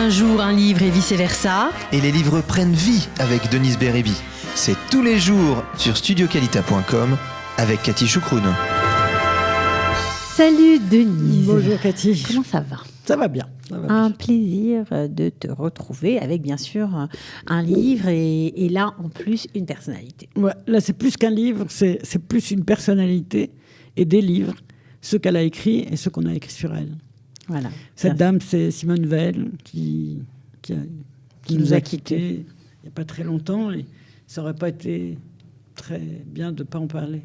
Un jour, un livre et vice-versa. Et les livres prennent vie avec Denise Bérébi. C'est tous les jours sur studiocalita.com avec Cathy Choukroun. Salut Denise. Bonjour Cathy. Comment ça va ? Ça va bien. Un plaisir de te retrouver avec bien sûr un livre et là en plus une personnalité. Ouais, là c'est plus qu'un livre, c'est plus une personnalité et des livres, ceux qu'elle a écrits et ceux qu'on a écrits sur elle. Voilà. Cette dame, c'est Simone Veil qui nous a quittés il n'y a pas très longtemps et ça n'aurait pas été très bien de ne pas en parler.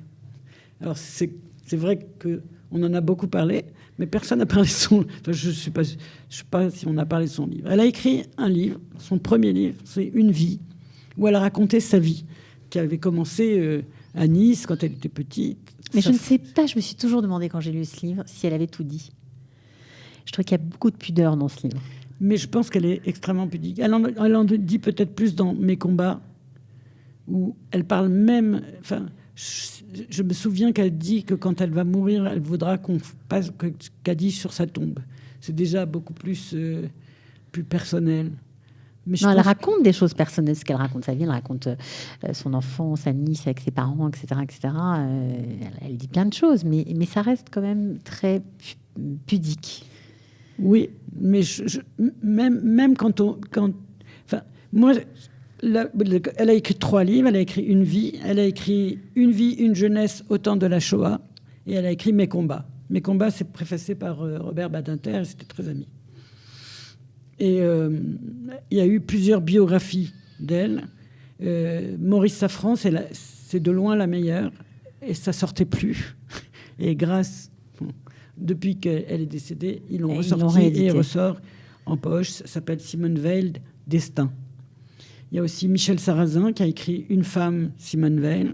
Alors c'est vrai qu'on en a beaucoup parlé, mais personne n'a parlé de son... Enfin, je ne sais pas si on a parlé de son livre. Elle a écrit un livre, son premier livre, c'est Une vie, où elle a raconté sa vie, qui avait commencé à Nice quand elle était petite. Mais je ne sais pas, je me suis toujours demandé quand j'ai lu ce livre si elle avait tout dit. Je trouve qu'il y a beaucoup de pudeur dans ce livre. Mais je pense qu'elle est extrêmement pudique. Elle en dit peut-être plus dans Mes combats, où elle parle même... Enfin, je me souviens qu'elle dit que quand elle va mourir, elle voudra qu'on passe Cadiz sur sa tombe. C'est déjà beaucoup plus personnel. Mais non, elle raconte des choses personnelles, ce qu'elle raconte sa vie, elle raconte son enfance à Nice avec ses parents, etc. etc. Elle dit plein de choses, mais ça reste quand même très pudique. Oui, mais même moi, elle a écrit 3 livres. Elle a écrit Une vie. Elle a écrit Une vie, une jeunesse au temps de la Shoah. Et elle a écrit Mes combats. Mes combats, c'est préfacé par Robert Badinter. C'était très amis. Et il y a eu plusieurs biographies d'elle. Maurice Safran, c'est de loin la meilleure. Et ça sortait plus. Et depuis qu'elle est décédée, ils l'ont ressorti et il ressort en poche. Ça s'appelle Simone Veil, Destin. Il y a aussi Michel Sarrazin qui a écrit Une femme, Simone Veil.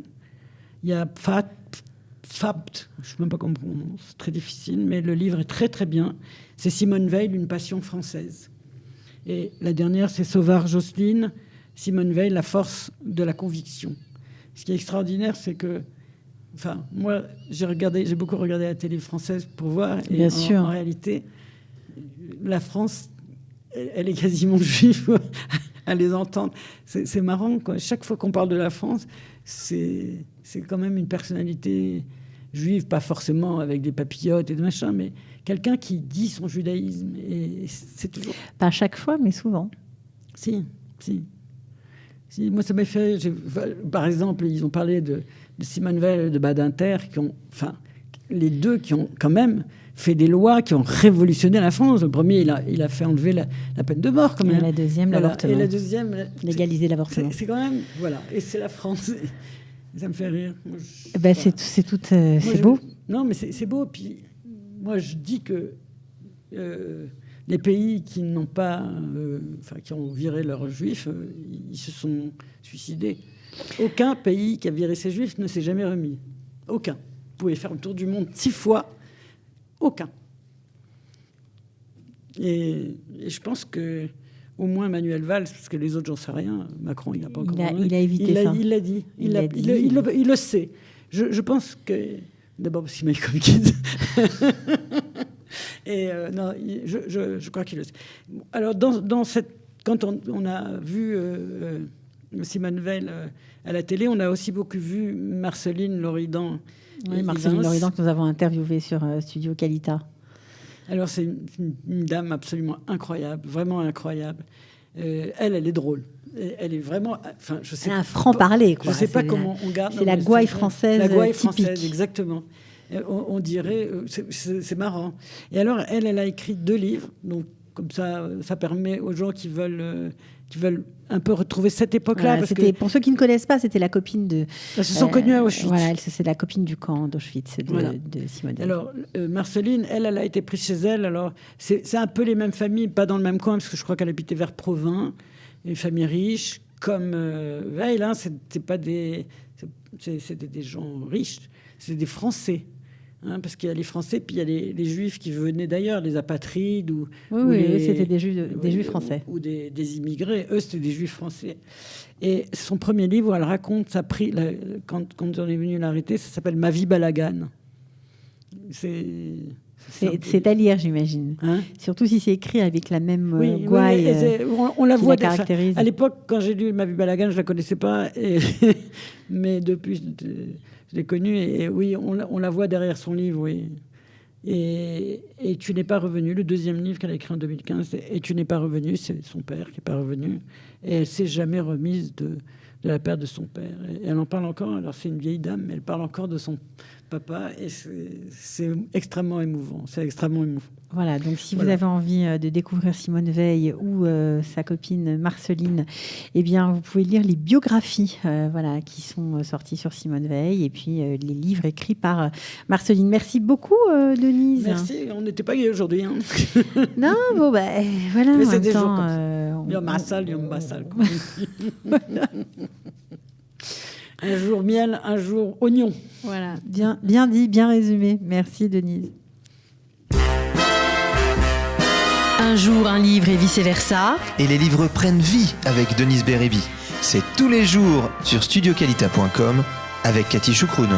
Il y a Fabt, je ne sais même pas comment on prononce, c'est très difficile, mais le livre est très très bien. C'est Simone Veil, Une passion française. Et la dernière, c'est Sauvard Jocelyne, Simone Veil, La force de la conviction. Ce qui est extraordinaire, c'est que moi, j'ai beaucoup regardé la télé française pour voir. Et bien sûr. En réalité, la France, elle est quasiment juive à les entendre. C'est marrant, quoi. Chaque fois qu'on parle de la France, c'est quand même une personnalité juive, pas forcément avec des papillotes et des machins, mais quelqu'un qui dit son judaïsme. Et c'est toujours... Pas chaque fois, mais souvent. Si. Moi, ça m'a fait... Par exemple, ils ont parlé de Simone Veil et de Badinter, les deux qui ont quand même fait des lois qui ont révolutionné la France. Le premier, il a fait enlever la peine de mort. Quand même. Et la deuxième, l'avortement. Et la deuxième... Légaliser l'avortement. C'est quand même... Voilà. Et c'est la France. Ça me fait rire. C'est beau. Non, mais c'est beau. Puis moi, je dis que les pays qui n'ont pas... qui ont viré leurs juifs, ils se sont suicidés. Aucun pays qui a viré ses juifs ne s'est jamais remis. Aucun. Vous pouvez faire le tour du monde 6 fois. Aucun. Et je pense que au moins Manuel Valls, parce que les autres, j'en sais rien. Macron, il n'a pas encore... Il a évité ça. Il l'a dit. Il le sait. Je pense que... D'abord parce qu'il m'a eu comme guide. Et non, je crois qu'il le sait. Alors, quand on a vu Simone Veil à la télé, on a aussi beaucoup vu Marceline Loridan. Oui, Marceline Loridan que nous avons interviewée sur Studio Calita. Alors, c'est une dame absolument incroyable, vraiment incroyable. Elle est drôle. Elle est vraiment... Elle a un franc-parler, quoi. Je ne sais pas comment on garde... C'est la gouaille française typique. La gouaille française, exactement. On dirait... C'est marrant. Et alors, elle a écrit 2 livres. Donc, comme ça permet aux gens qui veulent un peu retrouver cette époque-là. Voilà, pour ceux qui ne connaissent pas, c'était la copine de... Elles se sont connues à Auschwitz. Voilà, c'est la copine du camp d'Auschwitz de Simone Veil. Alors, Marceline, elle a été prise chez elle. Alors, c'est un peu les mêmes familles, pas dans le même coin, parce que je crois qu'elle habitait vers Provins, une famille riche, comme Veil. C'était des gens riches, c'était des Français. Parce qu'il y a les Français, puis il y a les Juifs qui venaient d'ailleurs, les apatrides. Oui, c'était des Juifs français. Ou des immigrés. Eux, c'était des Juifs français. Et son premier livre, elle raconte quand on est venu l'arrêter, ça s'appelle « Ma vie balagane ». C'est à lire, j'imagine. Hein? Surtout si c'est écrit avec la même Oui, gouaille. on la qui voit. la caractérise. À l'époque, quand j'ai lu Ma vie Balagan, je la connaissais pas, mais depuis, je l'ai connue. Et oui, on la voit derrière son livre, oui. Et tu n'es pas revenu, le deuxième livre qu'elle a écrit en 2015. Et tu n'es pas revenu, c'est son père qui n'est pas revenu. Et elle s'est jamais remise de la perte de son père. Et elle en parle encore. Alors c'est une vieille dame, mais elle parle encore de son papa. Et c'est extrêmement émouvant. C'est extrêmement émouvant. Voilà, donc si vous Voilà. avez envie de découvrir Simone Veil ou sa copine Marceline, eh bien, vous pouvez lire les biographies voilà, qui sont sorties sur Simone Veil et puis les livres écrits par Marceline. Merci beaucoup, Denise. Merci, on n'était pas gay aujourd'hui. Hein. Non, bon, voilà. Mais en c'est même des jours temps, comme ça. Yom Hassal, Yom Bassal. Un jour miel, un jour oignon. Voilà, bien dit, bien résumé. Merci, Denise. Un jour un livre et vice-versa. Et les livres prennent vie avec Denise Bérébi. C'est tous les jours sur studioqualita.com avec Cathy Choukroun.